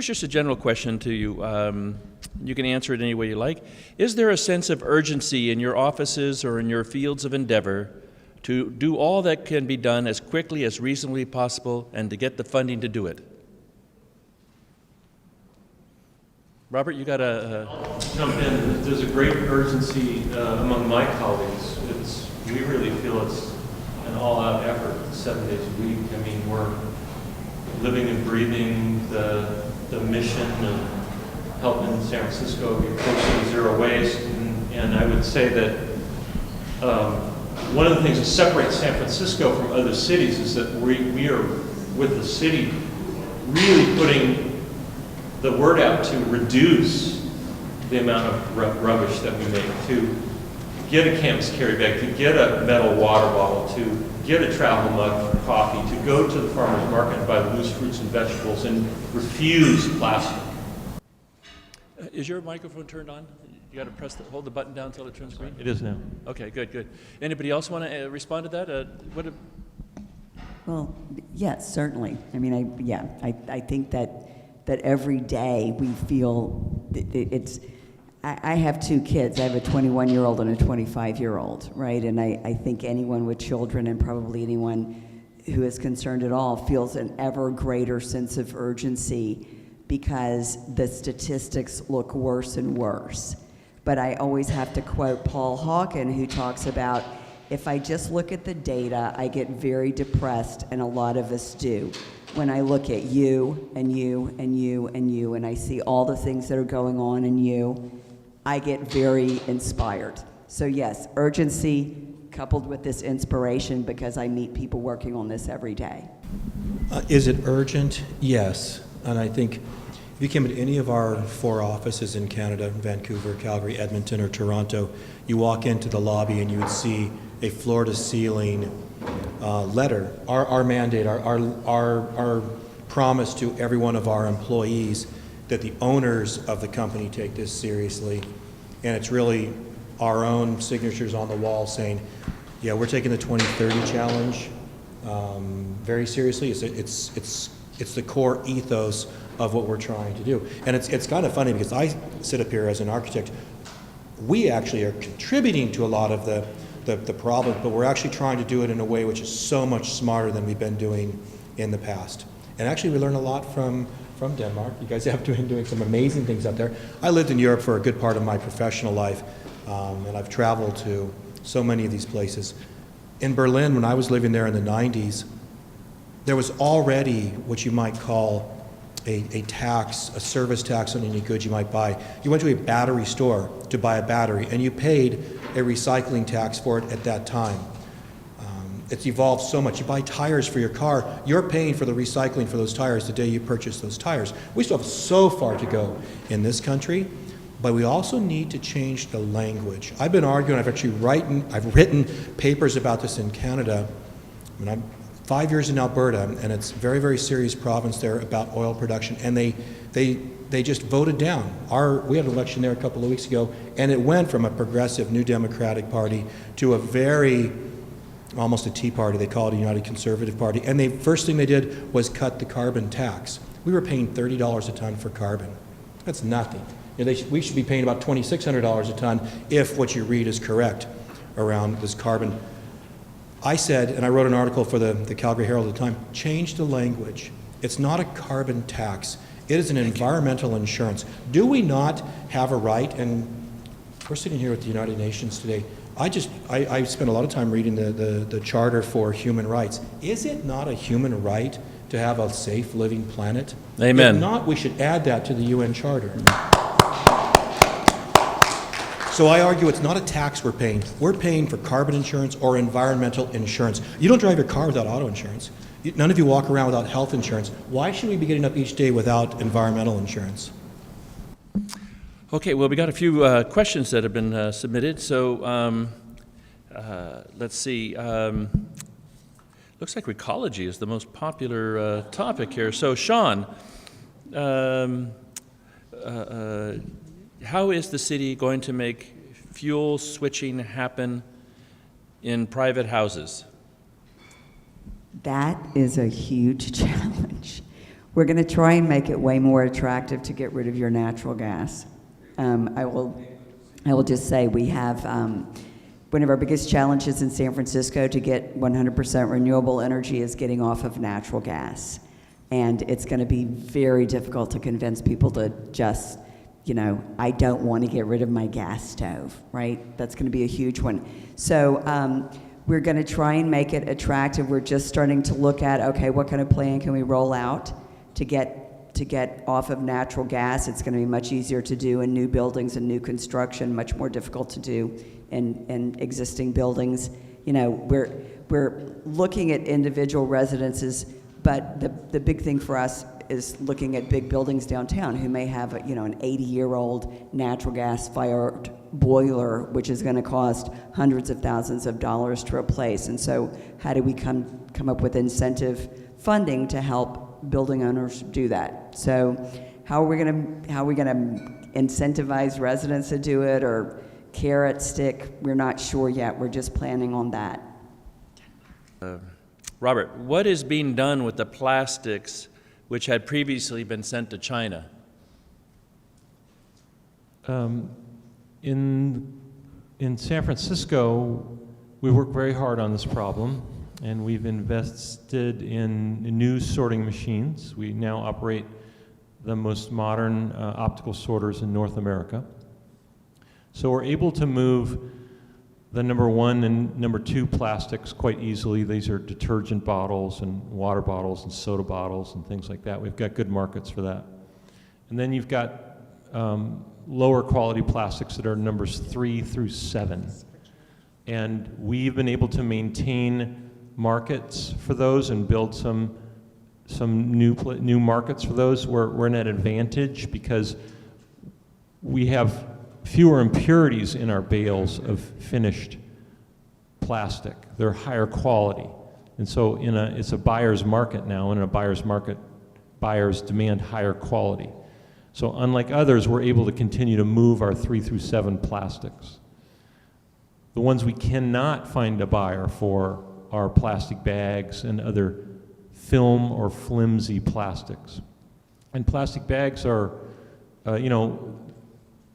here's just a general question to you. You can answer it any way you like. Is there a sense of urgency in your offices or in your fields of endeavor to do all that can be done as quickly as reasonably possible and to get the funding to do it? Robert, you got a... I'll jump in. There's a great urgency among my colleagues. We really feel it's an all-out effort, 7 days a week. I mean, we're living and breathing the mission of helping San Francisco get closer to zero waste. And I would say that one of the things that separates San Francisco from other cities is that we are, with the city, really putting the word out to reduce the amount of rubbish that we make, to get a campus carry bag, to get a metal water bottle, to get a travel mug for coffee, to go to the farmer's market and buy loose fruits and vegetables and refuse plastic. Is your microphone turned on? You got to hold the button down until it turns green? It is now. Okay, good. Anybody else want to respond to that? Well, yes, certainly. I mean, I think that every day we feel it's. I have two kids. I have a 21-year-old and a 25-year-old, right? And I think anyone with children, and probably anyone who is concerned at all, feels an ever greater sense of urgency because the statistics look worse and worse. But I always have to quote Paul Hawken, who talks about, if I just look at the data, I get very depressed, and a lot of us do. When I look at you and you and you and you, and I see all the things that are going on in you, I get very inspired. So yes, urgency coupled with this inspiration, because I meet people working on this every day. Is it urgent? Yes. And I think if you came to any of our 4 offices in Canada, Vancouver, Calgary, Edmonton, or Toronto, you walk into the lobby and you would see a floor-to-ceiling letter, our mandate, our promise to every one of our employees that the owners of the company take this seriously. And it's really our own signatures on the wall saying, yeah, we're taking the 2030 challenge very seriously. It's the core ethos of what we're trying to do. And it's kind of funny because I sit up here as an architect. We actually are contributing to a lot of the problems, but we're actually trying to do it in a way which is so much smarter than we've been doing in the past. And actually we learn a lot from Denmark. You guys have been doing some amazing things out there. I lived in Europe for a good part of my professional life, and I've traveled to so many of these places. In Berlin, when I was living there in the 90s, there was already what you might call a tax, a service tax on any goods you might buy. You went to a battery store to buy a battery, and you paid a recycling tax for it at that time. It's evolved so much. You buy tires for your car, you're paying for the recycling for those tires the day you purchase those tires. We still have so far to go in this country, but we also need to change the language. I've been arguing, I've written papers about this in Canada. I mean, I'm 5 years in Alberta, and it's a very, very serious province there about oil production, and they just voted down. We had an election there a couple of weeks ago, and it went from a progressive New Democratic Party to a very, almost a Tea Party, they call it a United Conservative Party, and the first thing they did was cut the carbon tax. We were paying $30 a ton for carbon. That's nothing. We should be paying about $2,600 a ton if what you read is correct around this carbon. I said, and I wrote an article for the Calgary Herald at the time, change the language. It's not a carbon tax. It is an environmental insurance. Do we not have a right, and we're sitting here with the United Nations today, I spent a lot of time reading the Charter for Human Rights. Is it not a human right to have a safe living planet? Amen. If not, we should add that to the UN Charter. So I argue it's not a tax we're paying. We're paying for carbon insurance or environmental insurance. You don't drive your car without auto insurance. None of you walk around without health insurance. Why should we be getting up each day without environmental insurance? Okay, well, we got a few questions that have been submitted. So let's see. Looks like ecology is the most popular topic here. So Sean, how is the city going to make fuel switching happen in private houses? That is a huge challenge. We're going to try and make it way more attractive to get rid of your natural gas. I will just say we have one of our biggest challenges in San Francisco to get 100% renewable energy is getting off of natural gas. And it's going to be very difficult to convince people to just, I don't want to get rid of my gas stove, right? That's going to be a huge one. So we're going to try and make it attractive. We're just starting to look at, okay, what kind of plan can we roll out to get off of natural gas. It's going to be much easier to do in new buildings and new construction, much more difficult to do in existing buildings. We're looking at individual residences, but the big thing for us is looking at big buildings downtown who may have an 80-year-old natural gas fired boiler, which is going to cost hundreds of thousands of dollars to replace. And so how do we come up with incentive funding to help building owners do that? So how are we going to incentivize residents to do it, or carrot stick? We're not sure yet. We're just planning on that. Robert, what is being done with the plastics which had previously been sent to China? In San Francisco, we work very hard on this problem, and we've invested in new sorting machines. We now operate the most modern optical sorters in North America. So we're able to move the number 1 and number 2 plastics quite easily. These are detergent bottles and water bottles and soda bottles and things like that. We've got good markets for that. And then you've got lower quality plastics that are numbers 3 through 7. And we've been able to maintain markets for those and build some new markets for those. We're in an advantage because we have fewer impurities in our bales of finished plastic. They're higher quality. And so it's a buyer's market now, and in a buyer's market, buyers demand higher quality. So unlike others, we're able to continue to move our 3 through 7 plastics. The ones we cannot find a buyer for are plastic bags and other film or flimsy plastics. And plastic bags are,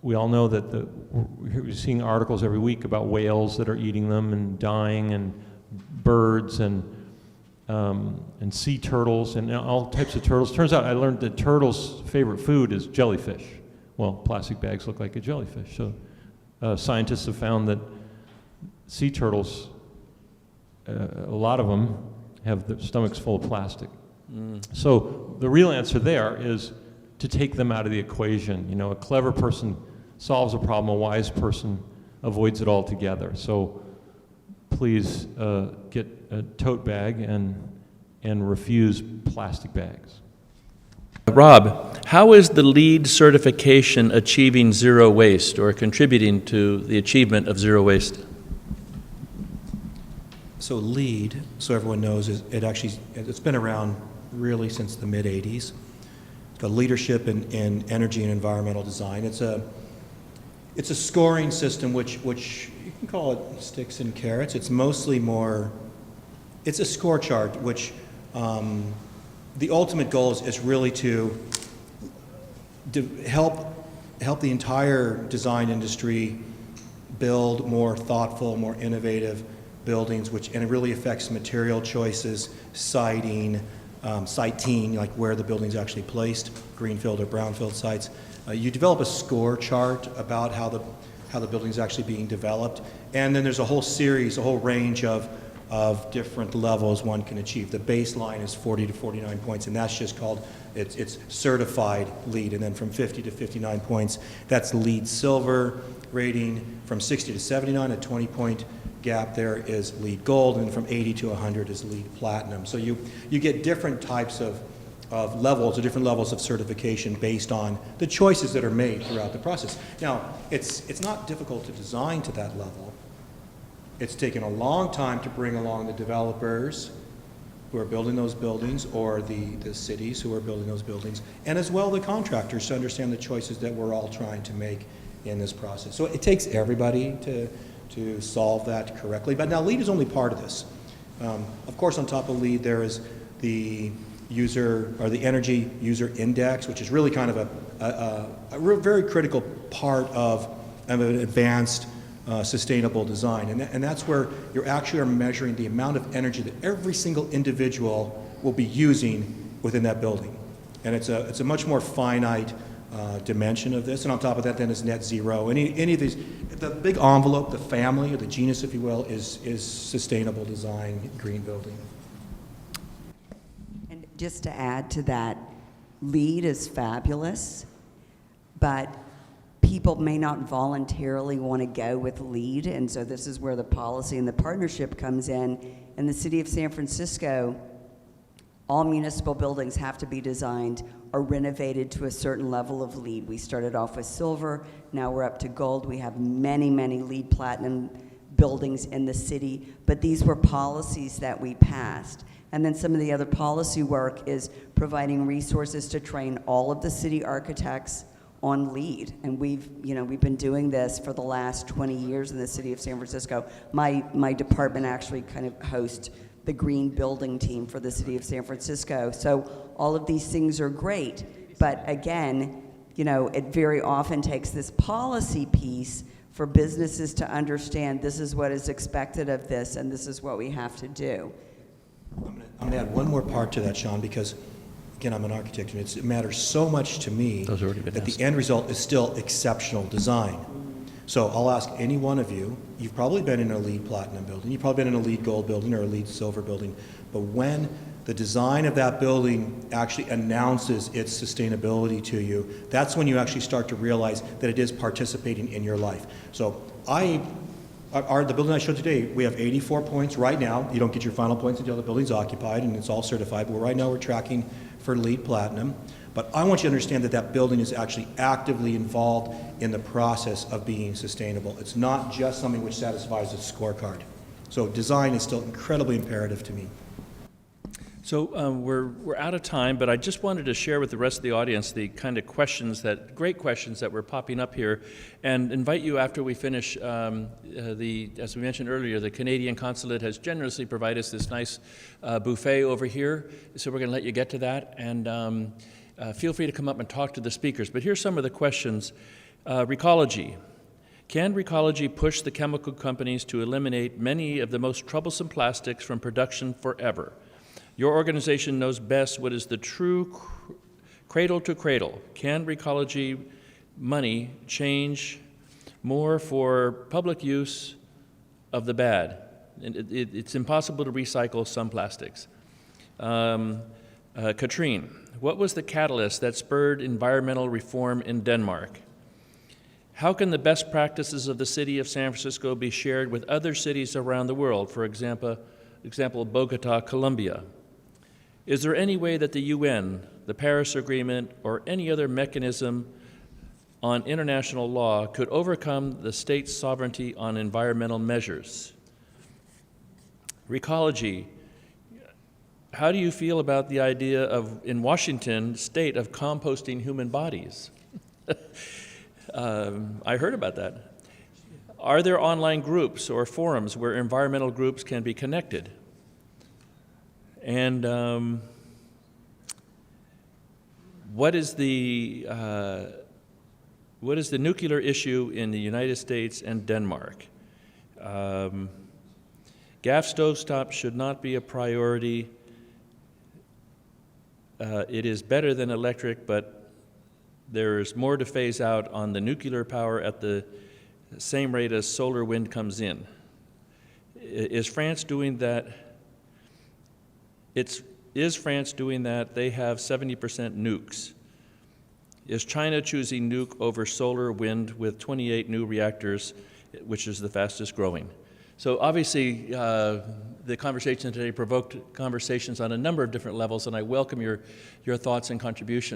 we all know that we're seeing articles every week about whales that are eating them and dying, and birds and sea turtles and all types of turtles. Turns out I learned that turtles' favorite food is jellyfish. Well, plastic bags look like a jellyfish. So scientists have found that sea turtles, a lot of them have their stomachs full of plastic. So the real answer there is to take them out of the equation. A clever person solves a problem, a wise person avoids it altogether. So please get a tote bag and refuse plastic bags. Rob, how is the LEED certification achieving zero waste or contributing to the achievement of zero waste? So LEED, so everyone knows, it's been around really since the mid-'80s. It's got leadership in energy and environmental design. It's a scoring system which you can call it sticks and carrots. It's mostly it's a score chart which the ultimate goal is really to help the entire design industry build more thoughtful, more innovative buildings, and it really affects material choices, siting, like where the building's actually placed, greenfield or brownfield sites. You develop a score chart about how the building's actually being developed, and then there's a whole range of different levels one can achieve. The baseline is 40 to 49 points, and that's just called, it's certified LEED, and then from 50 to 59 points, that's LEED Silver rating. From 60 to 79, a 20-point gap there is LEED Gold, and from 80 to 100 is LEED Platinum. So you get different types of levels, or different levels of certification based on the choices that are made throughout the process. Now, it's not difficult to design to that level. It's taken a long time to bring along the developers who are building those buildings, or the cities who are building those buildings, and as well the contractors to understand the choices that we're all trying to make in this process. So it takes everybody to solve that correctly. But now LEED is only part of this. Of course, on top of LEED, there is the the energy user index, which is really kind of very critical part of an advanced sustainable design. And that's where you actually are measuring the amount of energy that every single individual will be using within that building. And it's a much more finite dimension of this. And on top of that then is net zero. Any of these, the big envelope, the family, or the genus, if you will, is sustainable design, green building. And just to add to that, LEED is fabulous, but people may not voluntarily want to go with LEED, and so this is where the policy and the partnership comes in. In the city of San Francisco, all municipal buildings have to be designed or renovated to a certain level of LEED. We started off with silver, now we're up to gold. We have many, many LEED Platinum buildings in the city, but these were policies that we passed. And then some of the other policy work is providing resources to train all of the city architects on LEED. And we've been doing this for the last 20 years in the city of San Francisco. My department actually kind of hosts the green building team for the city of San Francisco. So all of these things are great, but again, it very often takes this policy piece for businesses to understand this is what is expected of this and this is what we have to do. I'm going to add one more part to that, Sean, because again, I'm an architect, and it matters so much to me that the end result is still exceptional design. So I'll ask any one of you, you've probably been in a LEED Platinum building, you've probably been in a LEED Gold building or a LEED Silver building, but when the design of that building actually announces its sustainability to you, that's when you actually start to realize that it is participating in your life. So the building I showed today, we have 84 points right now. You don't get your final points until the building's occupied and it's all certified, but right now we're tracking for LEED Platinum. But I want you to understand that that building is actually actively involved in the process of being sustainable. It's not just something which satisfies a scorecard. So design is still incredibly imperative to me. So we're out of time, but I just wanted to share with the rest of the audience the kind of great questions that were popping up here, and invite you after we finish. As we mentioned earlier, the Canadian Consulate has generously provided us this nice buffet over here, so we're going to let you get to that, and feel free to come up and talk to the speakers. But here's some of the questions. Recology. Can Recology push the chemical companies to eliminate many of the most troublesome plastics from production forever? Your organization knows best what is the true cradle to cradle. Can Recology money change more for public use of the bad? It's impossible to recycle some plastics. Katrine, what was the catalyst that spurred environmental reform in Denmark? How can the best practices of the city of San Francisco be shared with other cities around the world, for example, Bogota, Colombia? Is there any way that the UN, the Paris Agreement, or any other mechanism on international law could overcome the state's sovereignty on environmental measures? Recology, how do you feel about the idea of, in Washington state, of composting human bodies? I heard about that. Are there online groups or forums where environmental groups can be connected? And what is the nuclear issue in the United States and Denmark? Gas stovetop should not be a priority. It is better than electric, but there's more to phase out on the nuclear power at the same rate as solar wind comes in. Is France doing that? Is France doing that? They have 70% nukes. Is China choosing nuke over solar wind with 28 new reactors, which is the fastest growing? So obviously, the conversation today provoked conversations on a number of different levels, and I welcome your thoughts and contributions.